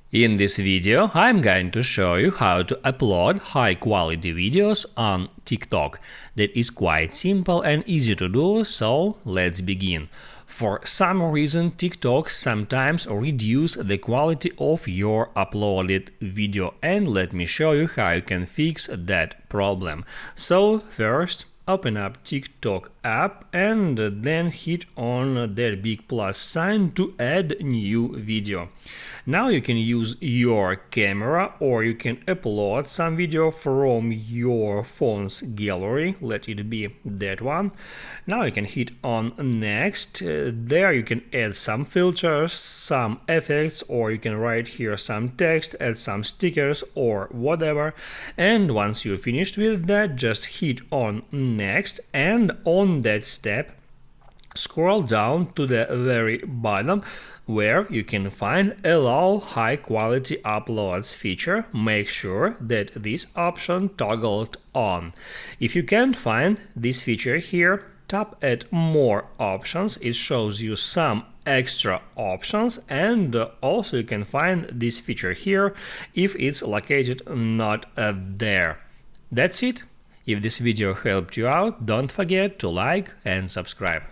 In this video, I'm going to show you how to upload high-quality videos on TikTok. That is quite simple and easy to do, so let's begin. For some reason, TikTok sometimes reduce the quality of your uploaded video, and let me show you how you can fix that problem. So first, open up TikTok app and then hit on that big plus sign to add new video. Now you can use your camera or you can upload some video from your phone's gallery. Let it be that one. Now you can hit on next. There you can add some filters, some effects, or you can write here some text, add some stickers or whatever. And once you're finished with that, just hit on next, and on that step scroll down to the very bottom where you can find allow high quality uploads feature. Make sure that this option toggled on. If you can't find this feature here, tap at more options. It shows you some extra options, and also you can find this feature here if it's located not there. That's it. If this video helped you out, don't forget to like and subscribe.